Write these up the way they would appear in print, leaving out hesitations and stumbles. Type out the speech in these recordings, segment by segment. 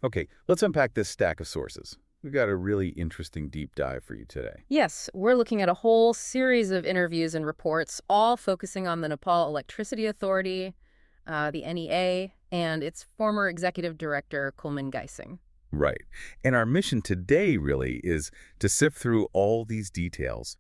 Okay, let's unpack this stack of sources. We've got a really interesting deep dive for you today. Yes, we're looking at a whole series of interviews and reports, all focusing on the Nepal Electricity Authority, the NEA, and its former executive director, Kulman Gaising. Right. And our mission today really is to sift through all these details.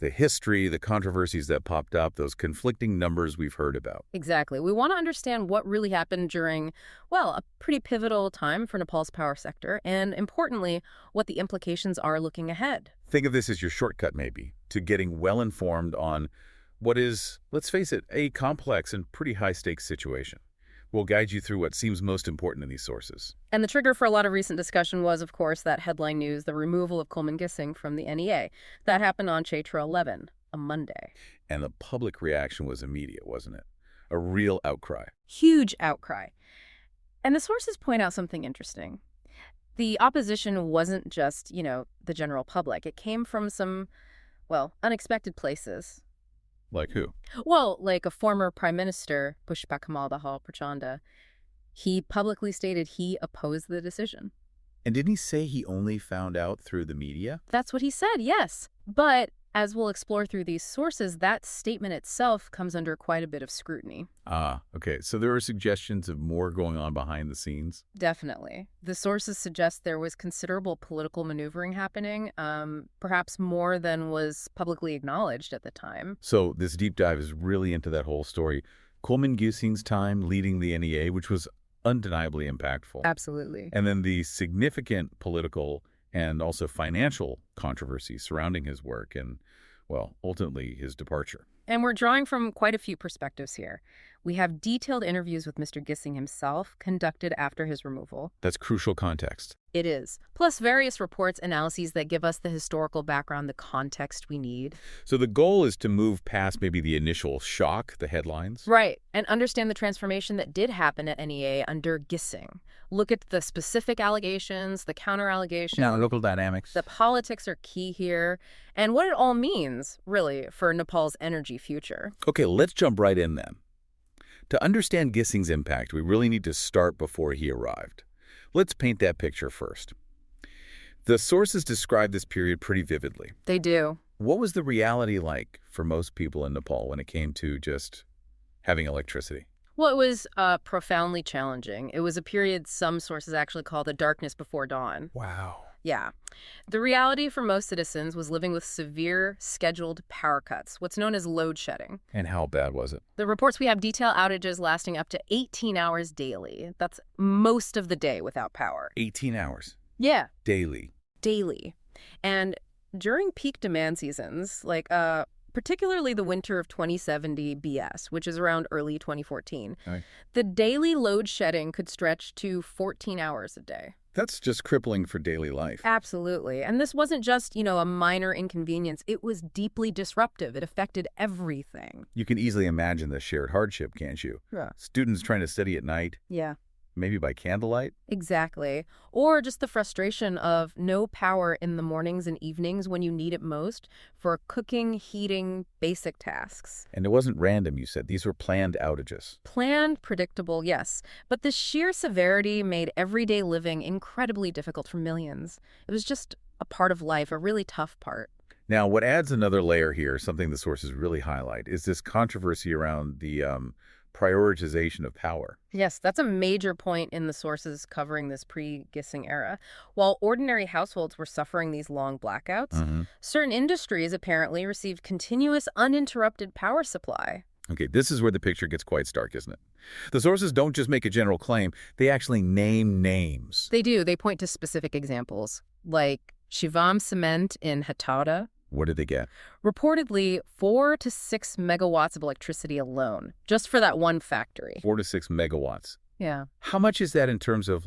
The history, the controversies that popped up, those conflicting numbers we've heard about. Exactly. We want to understand what really happened during, well, a pretty pivotal time for Nepal's power sector, and importantly, what the implications are looking ahead. Think of this as your shortcut, maybe, to getting well informed on what is, let's face it, a complex and pretty high-stakes situation. We'll guide you through what seems most important in these sources. And the trigger for a lot of recent discussion was, of course, that headline news, the removal of Kulman Gising from the NEA. That happened on Chaitra 11, a Monday. And the public reaction was immediate, wasn't it? A real outcry. Huge outcry. And the sources point out something interesting. The opposition wasn't just, the general public. It came from some, well, unexpected places. Like who? Well, like a former prime minister, Pushpa Kamal Dahal Prachanda, he publicly stated he opposed the decision. And didn't he say he only found out through the media? That's what he said, yes. But as we'll explore through these sources, that statement itself comes under quite a bit of scrutiny. Okay. So there are suggestions of more going on behind the scenes? Definitely. The sources suggest there was considerable political maneuvering happening, perhaps more than was publicly acknowledged at the time. So this deep dive is really into that whole story. Kulman Gising's time leading the NEA, which was undeniably impactful. Absolutely. And then the significant political and also financial controversy surrounding his work and, well, ultimately his departure. And we're drawing from quite a few perspectives here. We have detailed interviews with Mr. Gising himself conducted after his removal. That's crucial context. It is. Plus various reports, analyses that give us the historical background, the context we need. So the goal is to move past maybe the initial shock, the headlines. Right, and understand the transformation that did happen at NEA under Gising. Look at the specific allegations, the counter-allegations. Yeah, local dynamics. The politics are key here, and what it all means, really, for Nepal's energy future. Okay, let's jump right in then. To understand Gising's impact, we really need to start before he arrived. Let's paint that picture first. The sources describe this period pretty vividly. They do. What was the reality like for most people in Nepal when it came to just having electricity? Well, it was profoundly challenging. It was a period some sources actually call the darkness before dawn. Wow. Yeah. The reality for most citizens was living with severe scheduled power cuts, what's known as load shedding. And how bad was it? The reports we have detail outages lasting up to 18 hours daily. That's most of the day without power. 18 hours. Yeah. Daily. Daily. And during peak demand seasons, like particularly the winter of 2070 BS, which is around early 2014, Right. the daily load shedding could stretch to 14 hours a day. That's just crippling for daily life. Absolutely. And this wasn't just, a minor inconvenience. It was deeply disruptive. It affected everything. You can easily imagine the shared hardship, can't you? Yeah. Students trying to study at night, Yeah. maybe by candlelight. Exactly. Or just the frustration of no power in the mornings and evenings when you need it most for cooking, heating, basic tasks. And it wasn't random, you said. These were planned outages. Planned, predictable, yes. But the sheer severity made everyday living incredibly difficult for millions. It was just a part of life, a really tough part. Now, what adds another layer here, something the sources really highlight, is this controversy around the prioritization of power. Yes, that's a major point in the sources covering this pre-Gising era. While ordinary households were suffering these long blackouts, certain industries apparently received continuous, uninterrupted power supply. Okay, this is where the picture gets quite stark, isn't it? The sources don't just make a general claim, they actually name names. They do. They point to specific examples, like Shivam Cement in Hatauda. What did they get? Reportedly 4 to 6 megawatts of electricity alone, just for that one factory. 4 to 6 megawatts. Yeah. How much is that in terms of,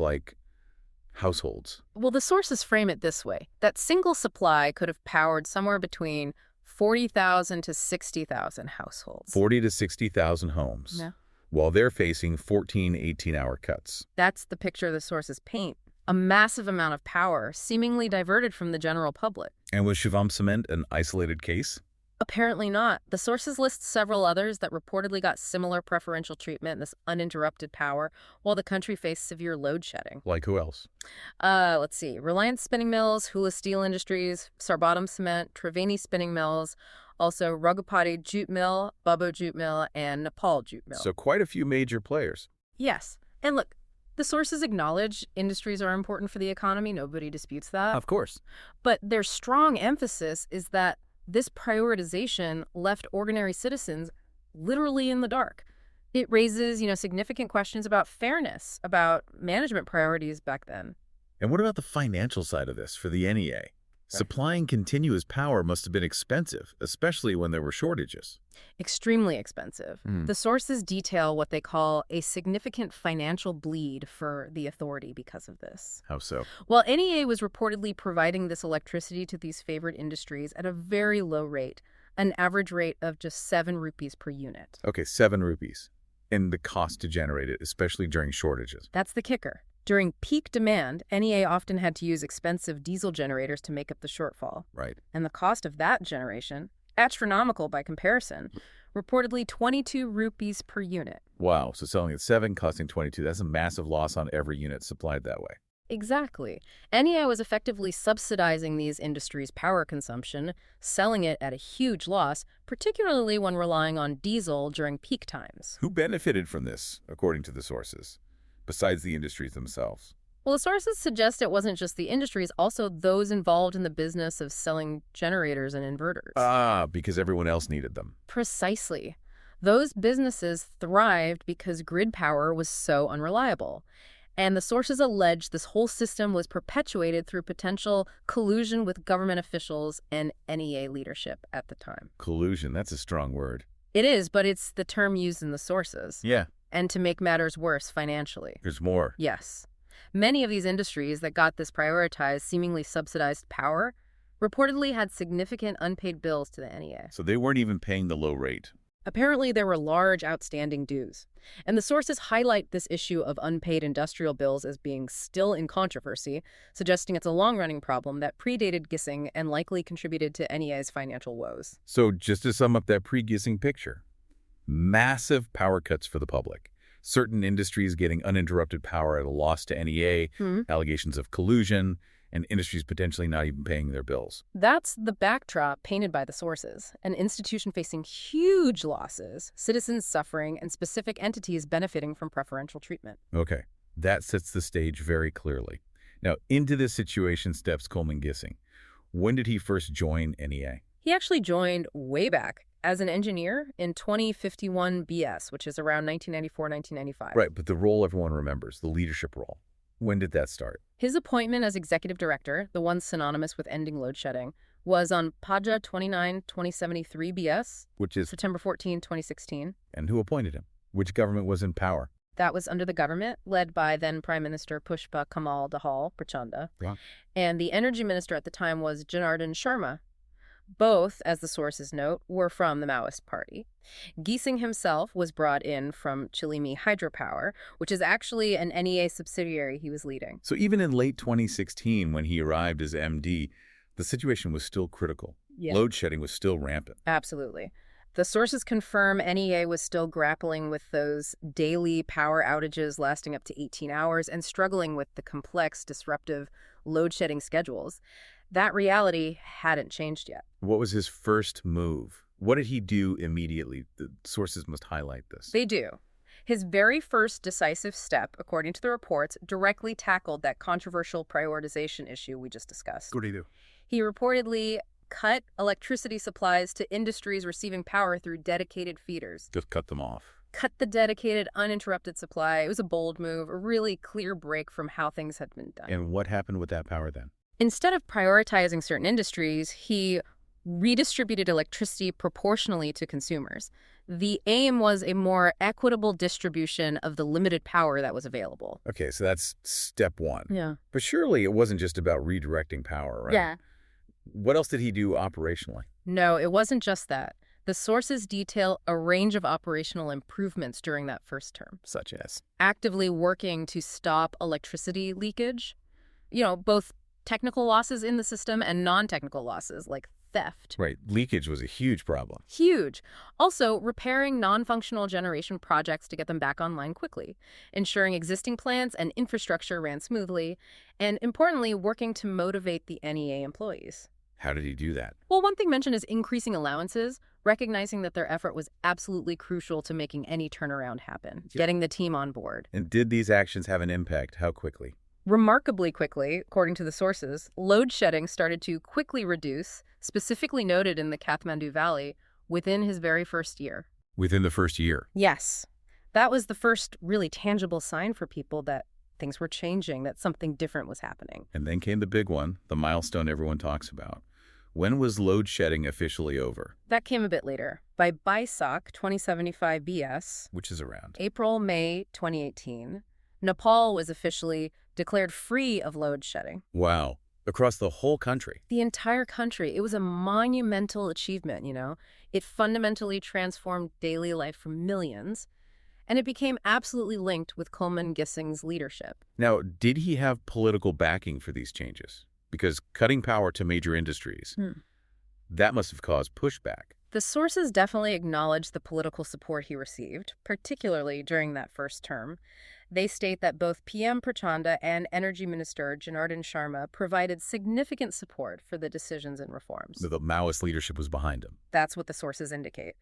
households? Well, the sources frame it this way. That single supply could have powered somewhere between 40,000 to 60,000 households. 40 to 60,000 homes. Yeah. While they're facing 14, 18-hour cuts. That's the picture the sources paint. A massive amount of power seemingly diverted from the general public. And was Shivam Cement an isolated case? Apparently not. The sources list several others that reportedly got similar preferential treatment, this uninterrupted power, while the country faced severe load shedding. Like who else? Let's see. Reliance Spinning Mills, Hula Steel Industries, Sarbottom Cement, Triveni Spinning Mills, also Ragupati Jute Mill, Bubbo Jute Mill, and Nepal Jute Mill. So quite a few major players. Yes. And look, the sources acknowledge industries are important for the economy. Nobody disputes that. Of course. But their strong emphasis is that this prioritization left ordinary citizens literally in the dark. It raises, significant questions about fairness, about management priorities back then. And what about the financial side of this for the NEA? Supplying continuous power must have been expensive, especially when there were shortages. Extremely expensive. The sources detail what they call a significant financial bleed for the authority because of this. How so? Well, NEA was reportedly providing this electricity to these favored industries at a very low rate, an average rate of just 7 rupees per unit. Okay, 7 rupees. And the cost to generate it, especially during shortages. That's the kicker. During peak demand, NEA often had to use expensive diesel generators to make up the shortfall. Right. And the cost of that generation, astronomical by comparison, reportedly 22 rupees per unit. Wow, so selling at 7, costing 22. That's a massive loss on every unit supplied that way. Exactly. NEA was effectively subsidizing these industries' power consumption, selling it at a huge loss, particularly when relying on diesel during peak times. Who benefited from this, according to the sources, besides the industries themselves? Well, the sources suggest it wasn't just the industries, also those involved in the business of selling generators and inverters. Ah, because everyone else needed them. Precisely. Those businesses thrived because grid power was so unreliable. And the sources allege this whole system was perpetuated through potential collusion with government officials and NEA leadership at the time. Collusion, that's a strong word. It is, but it's the term used in the sources. Yeah. And to make matters worse financially. There's more. Yes. Many of these industries that got this prioritized, seemingly subsidized power reportedly had significant unpaid bills to the NEA. So they weren't even paying the low rate. Apparently, there were large outstanding dues. And the sources highlight this issue of unpaid industrial bills as being still in controversy, suggesting it's a long-running problem that predated Gissing and likely contributed to NEA's financial woes. So just to sum up that pre-Gissing picture, massive power cuts for the public, certain industries getting uninterrupted power at a loss to NEA, allegations of collusion, and industries potentially not even paying their bills. That's the backdrop painted by the sources. An institution facing huge losses, citizens suffering, and specific entities benefiting from preferential treatment. Okay, that sets the stage very clearly. Now, into this situation steps Coleman Gissing. When did he first join NEA? He actually joined way back as an engineer in 2051 BS, which is around 1994-1995. Right, but the role everyone remembers, the leadership role. When did that start? His appointment as executive director, the one synonymous with ending load shedding, was on Paja 29-2073 BS, Which is, September 14, 2016. and who appointed him? Which government was in power? That was under the government, led by then Prime Minister Pushpa Kamal Dahal Prachanda. Yeah. And the energy minister at the time was Janardhan Sharma. Both, as the sources note, were from the Maoist party. Gissing himself was brought in from Chilimi Hydropower, which is actually an NEA subsidiary he was leading. So even in late 2016, when he arrived as MD, the situation was still critical. Yeah. Load shedding was still rampant. Absolutely. The sources confirm NEA was still grappling with those daily power outages lasting up to 18 hours and struggling with the complex, disruptive load-shedding schedules. That reality hadn't changed yet. What was his first move? What did he do immediately? The sources must highlight this. They do. His very first decisive step, according to the reports, directly tackled that controversial prioritization issue we just discussed. What did he do? He reportedly cut electricity supplies to industries receiving power through dedicated feeders. Just cut them off. Cut the dedicated, uninterrupted supply. It was a bold move, a really clear break from how things had been done. And what happened with that power then? Instead of prioritizing certain industries, he redistributed electricity proportionally to consumers. The aim was a more equitable distribution of the limited power that was available. Okay, so that's step one. Yeah. But surely it wasn't just about redirecting power, right? Yeah. What else did he do operationally? No, it wasn't just that. The sources detail a range of operational improvements during that first term. Such as? Actively working to stop electricity leakage. Both technical losses in the system and non-technical losses, like theft. Right. Leakage was a huge problem. Huge. Also, repairing non-functional generation projects to get them back online quickly, ensuring existing plants and infrastructure ran smoothly, and importantly, working to motivate the NEA employees. How did he do that? Well, one thing mentioned is increasing allowances, recognizing that their effort was absolutely crucial to making any turnaround happen, getting the team on board. And did these actions have an impact? How quickly? Remarkably quickly, according to the sources, load shedding started to quickly reduce, specifically noted in the Kathmandu Valley, within his very first year. Within the first year? Yes. That was the first really tangible sign for people that things were changing, that something different was happening. And then came the big one, the milestone everyone talks about. When was load shedding officially over? That came a bit later. By Baisak 2075 BS, Which is around April-May 2018, Nepal was officially declared free of load shedding. Wow. Across the whole country. The entire country. It was a monumental achievement, you know. It fundamentally transformed daily life for millions, and it became absolutely linked with Coleman Gissing's leadership. Now, did he have political backing for these changes? Because cutting power to major industries, that must have caused pushback. The sources definitely acknowledge the political support he received, particularly during that first term. They state that both PM Prachanda and Energy Minister Janardhan Sharma provided significant support for the decisions and reforms. The Maoist leadership was behind him. That's what the sources indicate.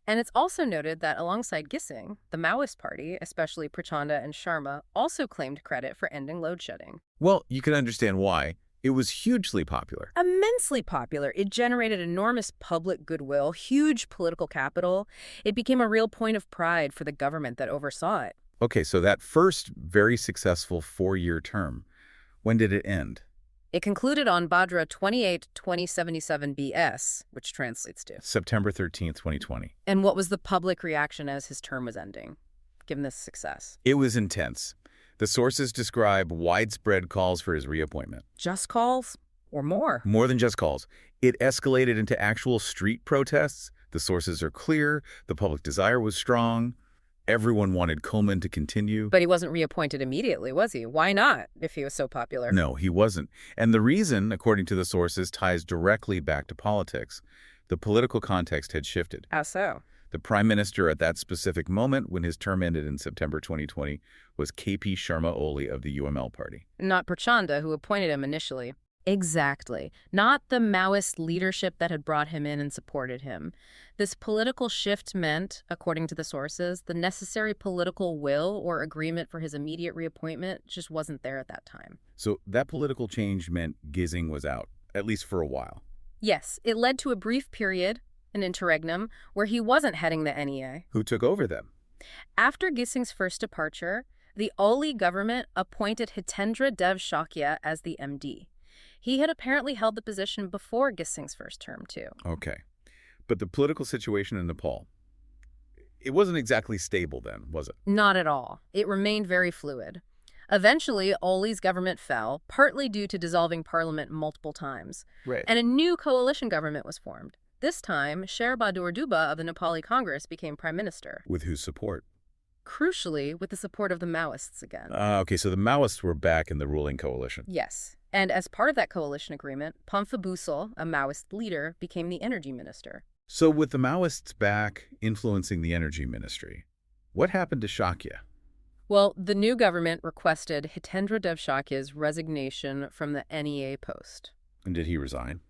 And it's also noted that alongside Gissing, the Maoist party, especially Prachanda and Sharma, also claimed credit for ending load shedding. Well, you can understand why. It was hugely popular. Immensely popular. It generated enormous public goodwill, huge political capital. It became a real point of pride for the government that oversaw it. Okay, so that first very successful 4-year term, when did it end? It concluded on Bhadra 28, 2077 BS, which translates to September 13th, 2020. And what was the public reaction as his term was ending, given this success? It was intense. The sources describe widespread calls for his reappointment. Just calls or more? More than just calls. It escalated into actual street protests. The sources are clear. The public desire was strong. Everyone wanted Coleman to continue. But he wasn't reappointed immediately, was he? Why not, if he was so popular? No, he wasn't. And the reason, according to the sources, ties directly back to politics. The political context had shifted. How so? The prime minister at that specific moment, when his term ended in September 2020, was KP Sharma Oli of the UML party. Not Prachanda, who appointed him initially. Exactly. Not the Maoist leadership that had brought him in and supported him. This political shift meant, according to the sources, the necessary political will or agreement for his immediate reappointment just wasn't there at that time. So that political change meant Gissing was out, at least for a while. Yes, it led to a brief period, an interregnum, where he wasn't heading the NEA. Who took over then? After Gissing's first departure, the Oli government appointed Hitendra Dev Shakya as the MD. He had apparently held the position before Gissing's first term, too. Okay. But the political situation in Nepal, it wasn't exactly stable then, was it? Not at all. It remained very fluid. Eventually, Oli's government fell, partly due to dissolving parliament multiple times. Right. And a new coalition government was formed. This time, Sher Bahadur Dubba of the Nepali Congress became prime minister. With whose support? Crucially, with the support of the Maoists again. Okay, so the Maoists were back in the ruling coalition. Yes. And as part of that coalition agreement, Pampha Busal, a Maoist leader, became the energy minister. So with the Maoists back influencing the energy ministry, what happened to Shakya? Well, the new government requested Hitendra Dev Shakya's resignation from the NEA post. And did he resign?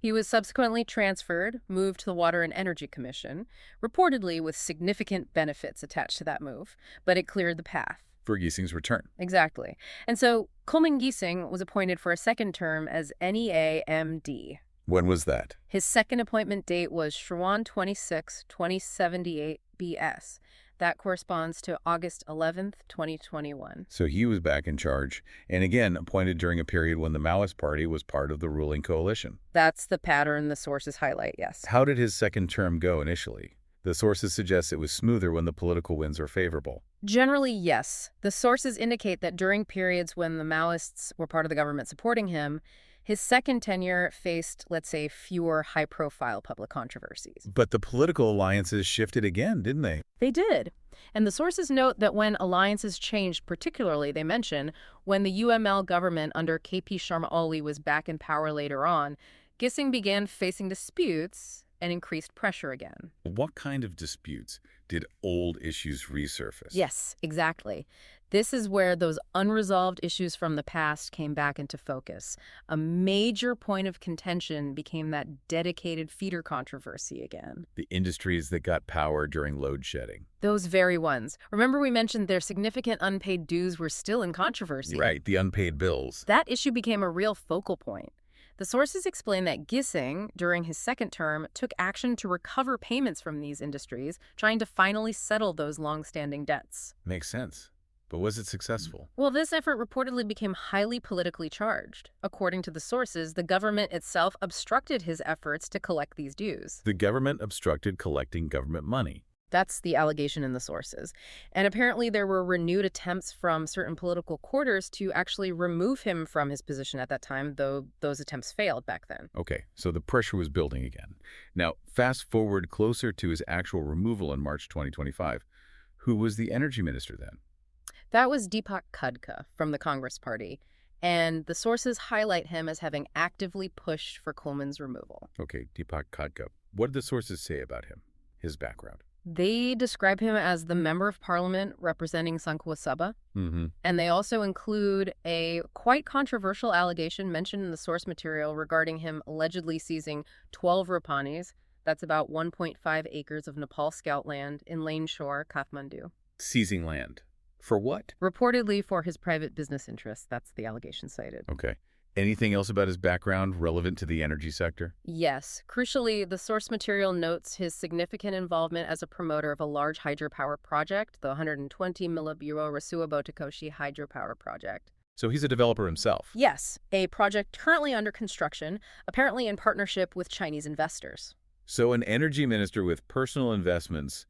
He was subsequently transferred, moved to the Water and Energy Commission, reportedly with significant benefits attached to that move, but it cleared the path. For Gissing's return. Exactly. And so Coleman Gissing was appointed for a second term as NEA MD. When was that? His second appointment date was Shrawan 26, 2078 BS. That corresponds to August 11th, 2021. So he was back in charge, and again appointed during a period when the Maoist party was part of the ruling coalition. That's the pattern the sources highlight, yes. How did his second term go initially? The sources suggest it was smoother when the political winds were favorable. Generally, yes. The sources indicate that during periods when the Maoists were part of the government supporting him, his second tenure faced, let's say, fewer high-profile public controversies. But the political alliances shifted again, didn't they? They did. And the sources note that when alliances changed, particularly, they mention, when the UML government under KP Sharma Oli was back in power later on, Gissing began facing disputes and increased pressure again. What kind of disputes? Did old issues resurface? Yes, exactly. This is where those unresolved issues from the past came back into focus. A major point of contention became that dedicated feeder controversy again. The industries that got power during load shedding. Those very ones. Remember we mentioned their significant unpaid dues were still in controversy? Right, the unpaid bills. That issue became a real focal point. The sources explain that Gissing, during his second term, took action to recover payments from these industries, trying to finally settle those long-standing debts. Makes sense. But was it successful? Well, this effort reportedly became highly politically charged. According to the sources, the government itself obstructed his efforts to collect these dues. The government obstructed collecting government money. That's the allegation in the sources. And apparently there were renewed attempts from certain political quarters to actually remove him from his position at that time, though those attempts failed back then. Okay, so the pressure was building again. Now, fast forward closer to his actual removal in March 2025. Who was the energy minister then? That was Deepak Khadka from the Congress Party, and the sources highlight him as having actively pushed for Coleman's removal. Okay, Deepak Khadka. What did the sources say about him, his background? They describe him as the member of parliament representing Sankhya Sabha, and they also include a quite controversial allegation mentioned in the source material regarding him allegedly seizing 12 rupanis, that's about 1.5 acres of Nepal scout land in Lane Shore, Kathmandu. Seizing land. For what? Reportedly for his private business interests. That's the allegation cited. Okay. Anything else about his background relevant to the energy sector? Yes. Crucially, the source material notes his significant involvement as a promoter of a large hydropower project, the 120 Milaburo Rasuwa Botakoshi hydropower project. So he's a developer himself? Yes, a project currently under construction, apparently in partnership with Chinese investors. So an energy minister with personal investments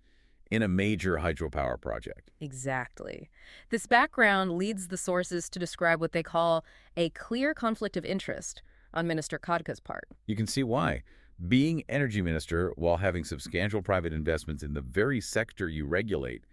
in a major hydropower project. Exactly. This background leads the sources to describe what they call a clear conflict of interest on Minister Khadka's part. You can see why. Being energy minister while having substantial private investments in the very sector you regulate,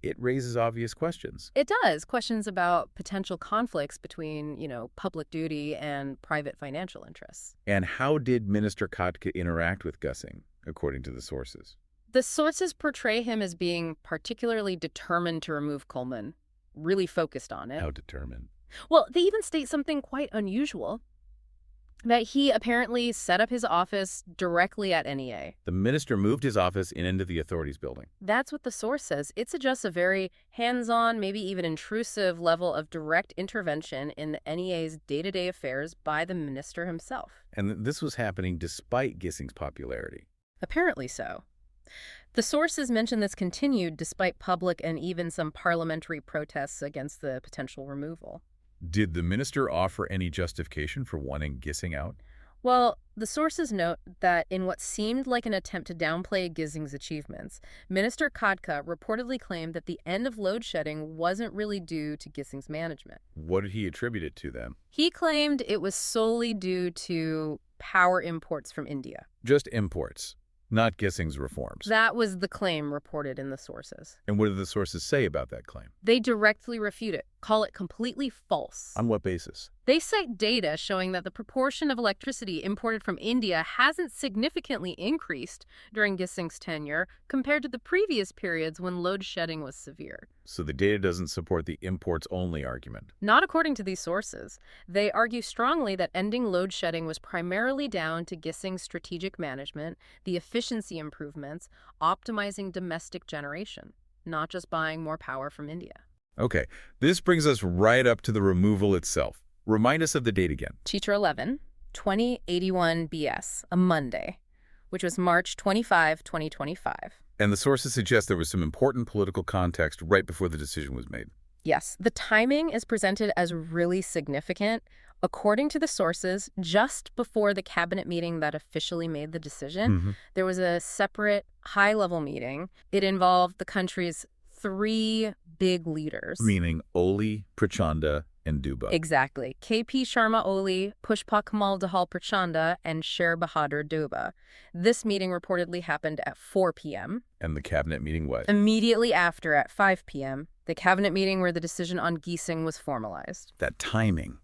it raises obvious questions. It does. Questions about potential conflicts between, public duty and private financial interests. And how did Minister Khadka interact with Gissing, according to the sources? The sources portray him as being particularly determined to remove Coleman, really focused on it. How determined? Well, they even state something quite unusual, that he apparently set up his office directly at NEA. The minister moved his office into the authorities building. That's what the source says. It suggests a very hands-on, maybe even intrusive level of direct intervention in NEA's day-to-day affairs by the minister himself. And this was happening despite Gissing's popularity. Apparently so. The sources mention this continued despite public and even some parliamentary protests against the potential removal. Did the minister offer any justification for wanting Gissing out? Well, the sources note that in what seemed like an attempt to downplay Gissing's achievements, Minister Khadka reportedly claimed that the end of load shedding wasn't really due to Gissing's management. What did he attribute it to then? He claimed it was solely due to power imports from India. Just imports, not Gissing's reforms. That was the claim reported in the sources. And what did the sources say about that claim? They directly refute it, call it completely false. On what basis? They cite data showing that the proportion of electricity imported from India hasn't significantly increased during Gissing's tenure compared to the previous periods when load shedding was severe. So the data doesn't support the imports-only argument. Not according to these sources. They argue strongly that ending load shedding was primarily down to Gissing's strategic management, the efficiency improvements, optimizing domestic generation, not just buying more power from India. Okay, this brings us right up to the removal itself. Remind us of the date again. Chitra 11, 2081 BS, a Monday, which was March 25, 2025. And the sources suggest there was some important political context right before the decision was made. Yes, the timing is presented as really significant. According to the sources, just before the cabinet meeting that officially made the decision, there was a separate high-level meeting. It involved the country's 3 big leaders. Meaning Oli, Prachanda, and Duba. Exactly. KP Sharma Oli, Pushpa Kamal Dahal Prachanda, and Sher Bahadur Duba. This meeting reportedly happened at 4 p.m. And the cabinet meeting what? Immediately after, at 5 p.m., the cabinet meeting where the decision on Gissing was formalized. That timing.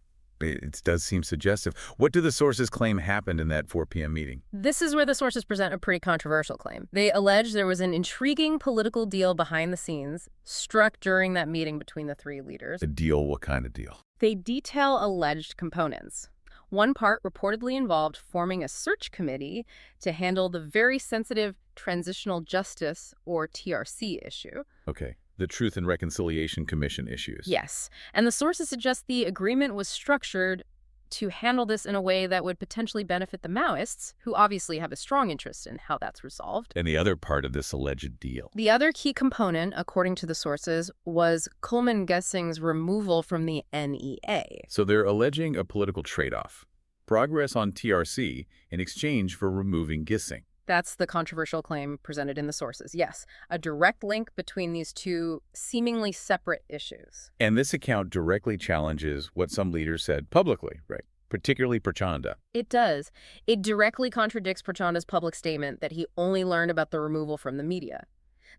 It does seem suggestive. What do the sources claim happened in that 4 p.m. meeting? This is where the sources present a pretty controversial claim. They allege there was an intriguing political deal behind the scenes struck during that meeting between the three leaders. A deal? What kind of deal? They detail alleged components. One part reportedly involved forming a search committee to handle the very sensitive Transitional Justice, or TRC, issue. Okay. The Truth and Reconciliation Commission issues. Yes. And the sources suggest the agreement was structured to handle this in a way that would potentially benefit the Maoists, who obviously have a strong interest in how that's resolved. And the other part of this alleged deal. The other key component, according to the sources, was Coleman Gissing's removal from the NEA. So they're alleging a political trade-off. Progress on TRC in exchange for removing Gissing. That's the controversial claim presented in the sources. Yes, a direct link between these two seemingly separate issues. And this account directly challenges what some leaders said publicly, right? Particularly Prachanda. It does. It directly contradicts Prachanda's public statement that he only learned about the removal from the media.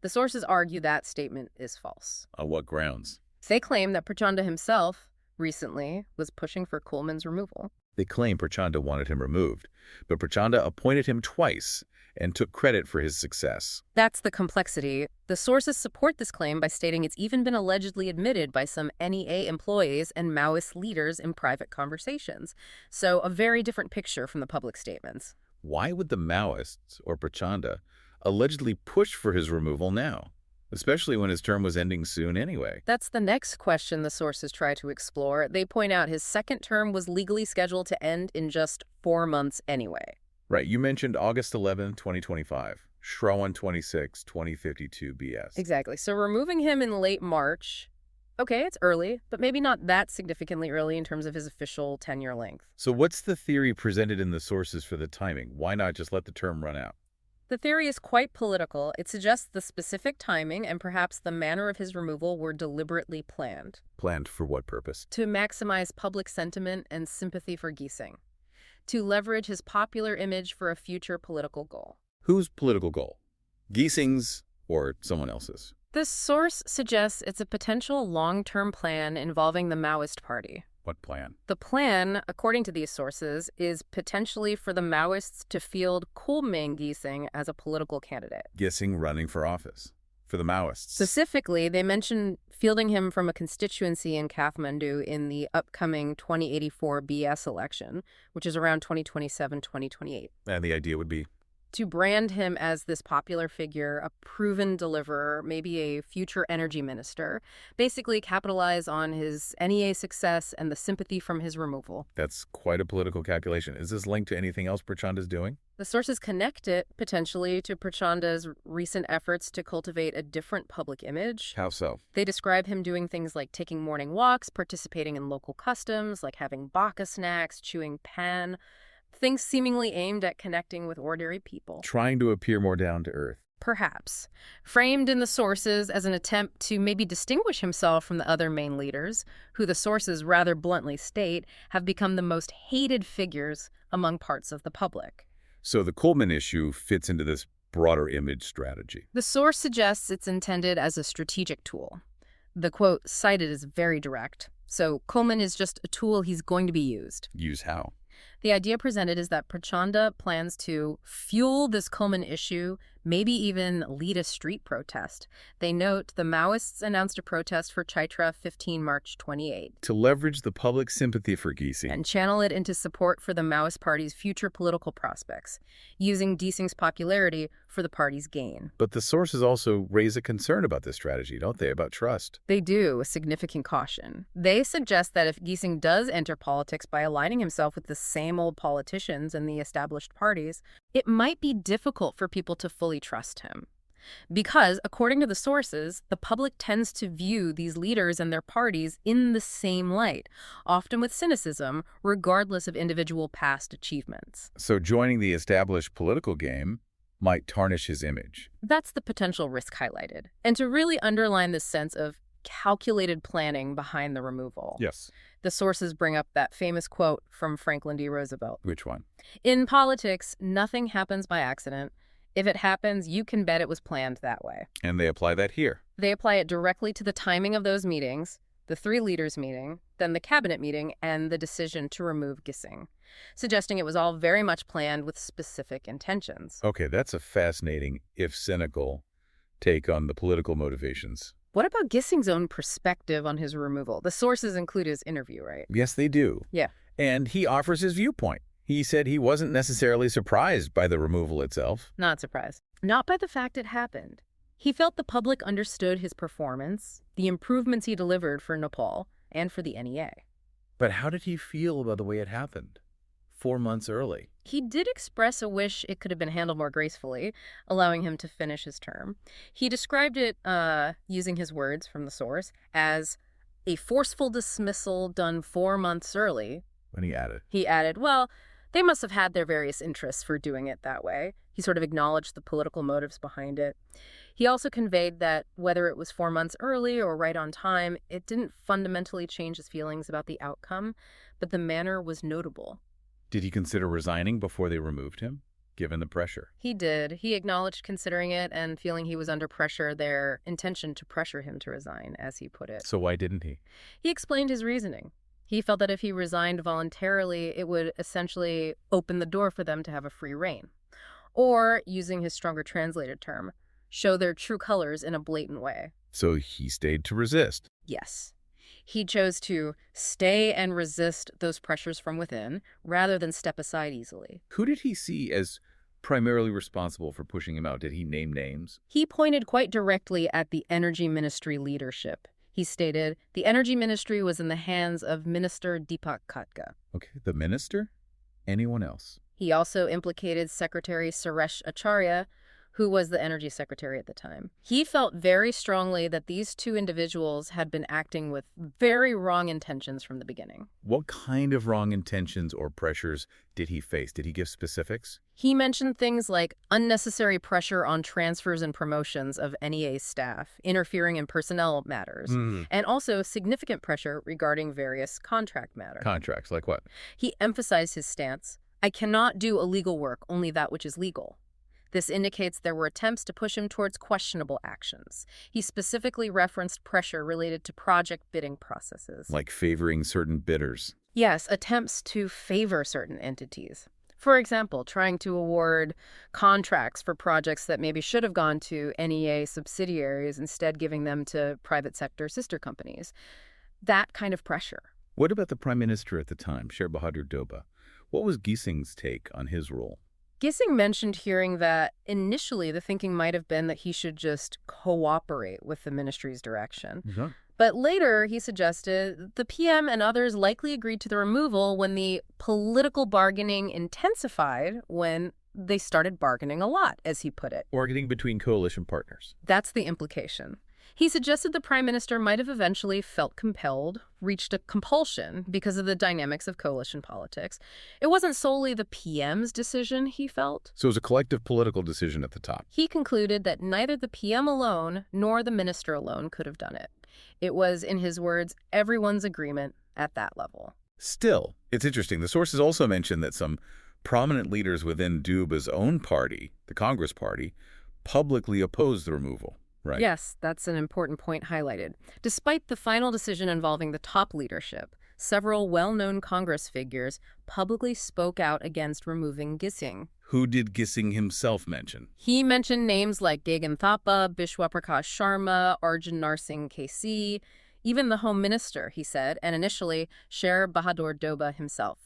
The sources argue that statement is false. On what grounds? They claim that Prachanda himself recently was pushing for Coleman's removal. They claim Prachanda wanted him removed, but Prachanda appointed him twice and took credit for his success. That's the complexity. The sources support this claim by stating it's even been allegedly admitted by some NEA employees and Maoist leaders in private conversations. So a very different picture from the public statements. Why would the Maoists, or Prachanda, allegedly push for his removal now, especially when his term was ending soon anyway? That's the next question the sources try to explore. They point out his second term was legally scheduled to end in just 4 months anyway. Right, you mentioned August 11, 2025, Shrawan 26, 2052 BS. Exactly. So removing him in late March, okay, it's early, but maybe not that significantly early in terms of his official tenure length. So what's the theory presented in the sources for the timing? Why not just let the term run out? The theory is quite political. It suggests the specific timing and perhaps the manner of his removal were deliberately planned. Planned for what purpose? To maximize public sentiment and sympathy for Gissing. To leverage his popular image for a future political goal. Whose political goal? Gissing's or someone else's? This source suggests it's a potential long-term plan involving the Maoist Party. What plan? The plan, according to these sources, is potentially for the Maoists to field Coleman Gissing as a political candidate. Gissing running for office. For the Maoists. Specifically, they mention fielding him from a constituency in Kathmandu in the upcoming 2084 BS election, which is around 2027-2028. And the idea would be? To brand him as this popular figure, a proven deliverer, maybe a future energy minister, basically capitalize on his NEA success and the sympathy from his removal. That's quite a political calculation. Is this linked to anything else Prachanda's doing? The sources connect it, potentially, to Prachanda's recent efforts to cultivate a different public image. How so? They describe him doing things like taking morning walks, participating in local customs, like having baka snacks, chewing pan, things seemingly aimed at connecting with ordinary people. Trying to appear more down to earth. Perhaps. Framed in the sources as an attempt to maybe distinguish himself from the other main leaders, who the sources rather bluntly state have become the most hated figures among parts of the public. So the Coleman issue fits into this broader image strategy. The source suggests it's intended as a strategic tool. The quote cited is very direct. So Coleman is just a tool he's going to be used. Use how? The idea presented is that Prachanda plans to fuel this Coleman issue, maybe even lead a street protest. They note the Maoists announced a protest for Chaitra 15 March 28. To leverage the public sympathy for Gissing. And channel it into support for the Maoist Party's future political prospects, using Gissing's popularity for the party's gain. But the sources also raise a concern about this strategy, don't they, about trust? They do, with significant caution. They suggest that if Gissing does enter politics by aligning himself with the same old politicians and the established parties, it might be difficult for people to fully trust him. Because, according to the sources, the public tends to view these leaders and their parties in the same light, often with cynicism, regardless of individual past achievements. So joining the established political game might tarnish his image. That's the potential risk highlighted. And to really underline this sense of calculated planning behind the removal. Yes. The sources bring up that famous quote from Franklin D. Roosevelt. Which one? In politics, nothing happens by accident. If it happens, you can bet it was planned that way. And they apply that here. They apply it directly to the timing of those meetings, the three leaders meeting, then the cabinet meeting, and the decision to remove Gissing, suggesting it was all very much planned with specific intentions. Okay, that's a fascinating, if cynical, take on the political motivations. What about Gissing's own perspective on his removal? The sources include his interview, right? Yes, they do. Yeah. And he offers his viewpoint. He said he wasn't necessarily surprised by the removal itself. Not surprised. Not by the fact it happened. He felt the public understood his performance, the improvements he delivered for Nepal, and for the NEA. But how did he feel about the way it happened? 4 months early. He did express a wish it could have been handled more gracefully, allowing him to finish his term. He described it, using his words from the source, as a forceful dismissal done 4 months early. When he added, well, they must have had their various interests for doing it that way. He sort of acknowledged the political motives behind it. He also conveyed that whether it was 4 months early or right on time, it didn't fundamentally change his feelings about the outcome, but the manner was notable. Did he consider resigning before they removed him, given the pressure? He did. He acknowledged considering it and feeling he was under pressure, their intention to pressure him to resign, as he put it. So why didn't he? He explained his reasoning. He felt that if he resigned voluntarily, it would essentially open the door for them to have a free rein. Or, using his stronger translated term, show their true colors in a blatant way. So he stayed to resist. Yes. He chose to stay and resist those pressures from within, rather than step aside easily. Who did he see as primarily responsible for pushing him out? Did he name names? He pointed quite directly at the Energy Ministry leadership. He stated, the Energy Ministry was in the hands of Minister Deepak Khatka. Okay, the minister? Anyone else? He also implicated Secretary Suresh Acharya, who was the Energy Secretary at the time. He felt very strongly that these two individuals had been acting with very wrong intentions from the beginning. What kind of wrong intentions or pressures did he face? Did he give specifics? He mentioned things like unnecessary pressure on transfers and promotions of NEA staff, interfering in personnel matters, and also significant pressure regarding various contract matters. Contracts, like what? He emphasized his stance, I cannot do illegal work, only that which is legal. This indicates there were attempts to push him towards questionable actions. He specifically referenced pressure related to project bidding processes. Like favoring certain bidders. Yes, attempts to favor certain entities. For example, trying to award contracts for projects that maybe should have gone to NEA subsidiaries, instead giving them to private sector sister companies. That kind of pressure. What about the Prime Minister at the time, Sher Bahadur Doba? What was Gissing's take on his role? Gissing mentioned hearing that initially the thinking might have been that he should just cooperate with the ministry's direction. But later, he suggested the PM and others likely agreed to the removal when the political bargaining intensified, when they started bargaining a lot, as he put it. Bargaining between coalition partners. That's the implication. He suggested the prime minister might have eventually felt compelled, reached a compulsion because of the dynamics of coalition politics. It wasn't solely the PM's decision, he felt. So it was a collective political decision at the top. He concluded that neither the PM alone nor the minister alone could have done it. It was, in his words, everyone's agreement at that level. Still, it's interesting. The sources also mention that some prominent leaders within Duba's own party, the Congress Party, publicly opposed the removal. Right. Yes, that's an important point highlighted. Despite the final decision involving the top leadership, several well-known Congress figures publicly spoke out against removing Gissing. Who did Gissing himself mention? He mentioned names like Gagan Thapa, Bishwa Prakash Sharma, Arjun Narsingh KC, even the Home Minister, he said, and initially Sher Bahadur Doba himself.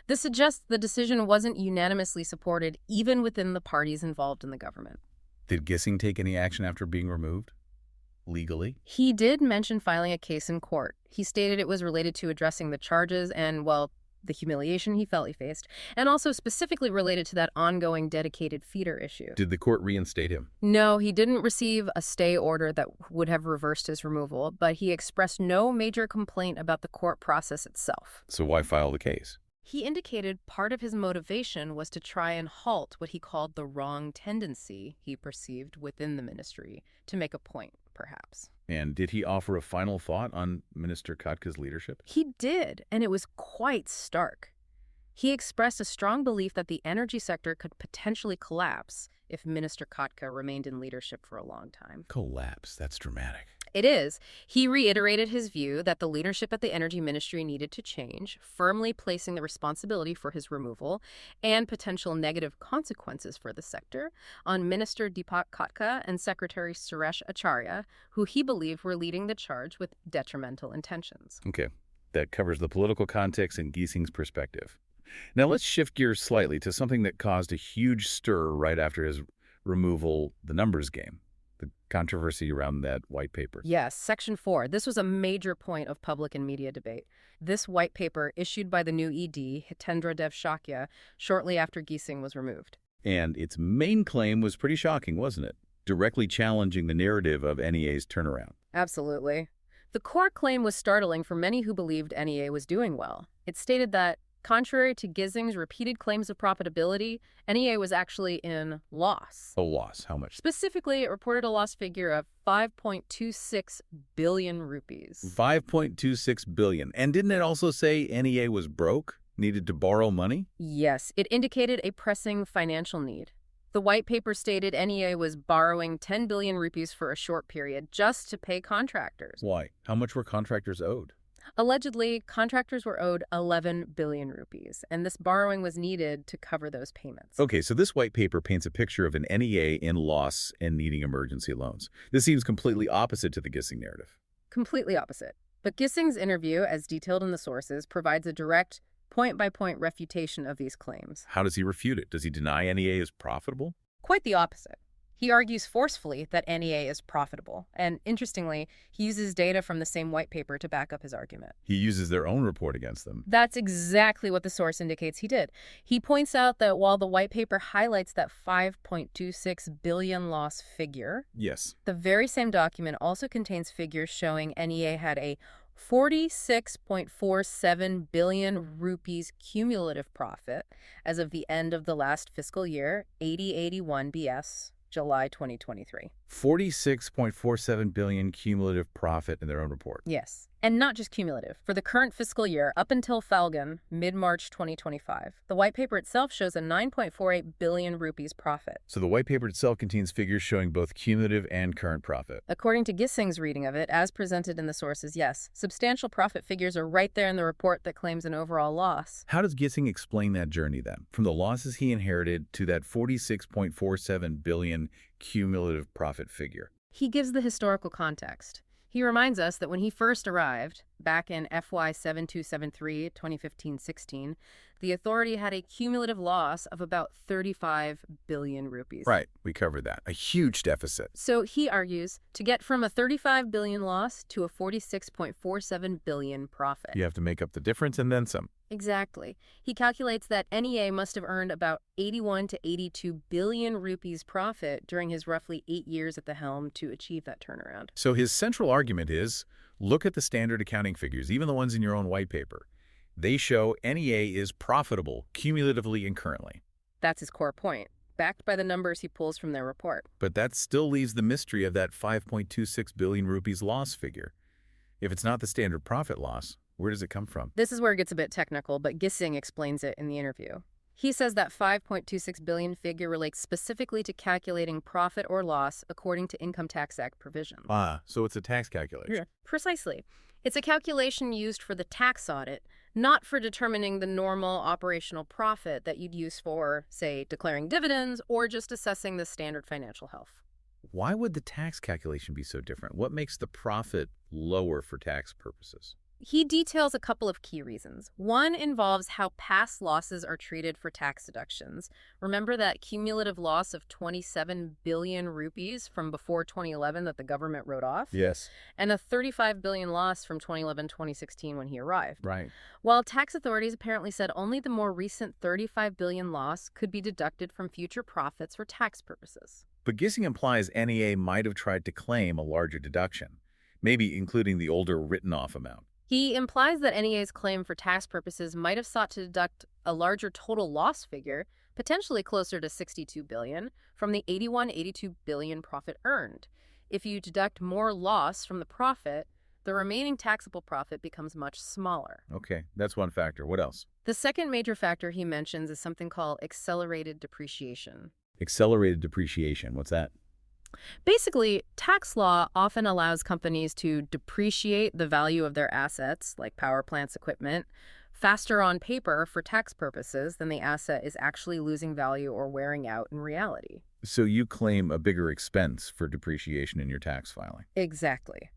This suggests the decision wasn't unanimously supported even within the parties involved in the government. Did Gissing take any action after being removed? Legally? He did mention filing a case in court. He stated it was related to addressing the charges and, well, the humiliation he felt he faced, and also specifically related to that ongoing dedicated feeder issue. Did the court reinstate him? No, he didn't receive a stay order that would have reversed his removal, but he expressed no major complaint about the court process itself. So why file the case? He indicated part of his motivation was to try and halt what he called the wrong tendency he perceived within the ministry, to make a point, perhaps. And did he offer a final thought on Minister Khatka's leadership? He did, and it was quite stark. He expressed a strong belief that the energy sector could potentially collapse if Minister Khatka remained in leadership for a long time. Collapse. That's dramatic. It is. He reiterated his view that the leadership at the Energy Ministry needed to change, firmly placing the responsibility for his removal and potential negative consequences for the sector on Minister Deepak Kotka and Secretary Suresh Acharya, who he believed were leading the charge with detrimental intentions. Okay, that covers the political context and Giesing's perspective. Now let's shift gears slightly to something that caused a huge stir right after his removal, the numbers game. The controversy around that white paper. Yes, Section 4. This was a major point of public and media debate. This white paper, issued by the new ED, Hitendra Dev Shakya, shortly after Giesing was removed. And its main claim was pretty shocking, wasn't it? Directly challenging the narrative of NEA's turnaround. Absolutely. The core claim was startling for many who believed NEA was doing well. It stated that, contrary to Giesing's repeated claims of profitability, NEA was actually in loss. A loss. How much? Specifically, it reported a loss figure of 5.26 billion rupees. 5.26 billion. And didn't it also say NEA was broke? Needed to borrow money? Yes, it indicated a pressing financial need. The white paper stated NEA was borrowing 10 billion rupees for a short period just to pay contractors. Why? How much were contractors owed? Allegedly, contractors were owed 11 billion rupees, and this borrowing was needed to cover those payments. Okay, so this white paper paints a picture of an NEA in loss and needing emergency loans. This seems completely opposite to the Giesing narrative. Completely opposite. But Giesing's interview, as detailed in the sources, provides a direct, point-by-point refutation of these claims. How does he refute it? Does he deny NEA is profitable? Quite the opposite. He argues forcefully that NEA is profitable, and interestingly, he uses data from the same white paper to back up his argument. He uses their own report against them. That's exactly what the source indicates he did. He points out that while the white paper highlights that 5.26 billion loss figure, Yes. the very same document also contains figures showing NEA had a 46.47 billion rupees cumulative profit as of the end of the last fiscal year, 8081 BS, July 2023. 46.47 billion cumulative profit in their own report. Yes. And not just cumulative. For the current fiscal year, up until Falgun, mid-March 2025, the white paper itself shows a 9.48 billion rupees profit. So the white paper itself contains figures showing both cumulative and current profit. According to Giesing's reading of it, as presented in the sources, yes, substantial profit figures are right there in the report that claims an overall loss. How does Giesing explain that journey then? From the losses he inherited to that 46.47 billion cumulative profit figure. He gives the historical context. He reminds us that when he first arrived, back in FY 7273, 2015-16, the authority had a cumulative loss of about 35 billion rupees. Right, we covered that. A huge deficit. So he argues, to get from a 35 billion loss to a 46.47 billion profit. You have to make up the difference and then some. Exactly. He calculates that NEA must have earned about 81 to 82 billion rupees profit during his roughly 8 years at the helm to achieve that turnaround. So his central argument is, look at the standard accounting figures, even the ones in your own white paper. They show NEA is profitable cumulatively and currently. That's his core point, backed by the numbers he pulls from their report. But that still leaves the mystery of that 5.26 billion rupees loss figure. If it's not the standard profit loss, where does it come from? This is where it gets a bit technical, but Giesing explains it in the interview. He says that 5.26 billion figure relates specifically to calculating profit or loss according to Income Tax Act provisions. So it's a tax calculation. Yeah. Precisely. It's a calculation used for the tax audit, not for determining the normal operational profit that you'd use for, say, declaring dividends or just assessing the standard financial health. Why would the tax calculation be so different? What makes the profit lower for tax purposes? He details a couple of key reasons. One involves how past losses are treated for tax deductions. Remember that cumulative loss of 27 billion rupees from before 2011 that the government wrote off? Yes. And a 35 billion loss from 2011-2016 when he arrived. Right. While tax authorities apparently said only the more recent 35 billion loss could be deducted from future profits for tax purposes. But Giesing implies NEA might have tried to claim a larger deduction, maybe including the older written-off amount. He implies that NEA's claim for tax purposes might have sought to deduct a larger total loss figure, potentially closer to 62 billion, from the 82 billion profit earned. If you deduct more loss from the profit, the remaining taxable profit becomes much smaller. Okay, that's one factor. What else? The second major factor he mentions is something called accelerated depreciation. Accelerated depreciation. What's that? Basically, tax law often allows companies to depreciate the value of their assets, like power plants equipment, faster on paper for tax purposes than the asset is actually losing value or wearing out in reality. So you claim a bigger expense for depreciation in your tax filing. Exactly.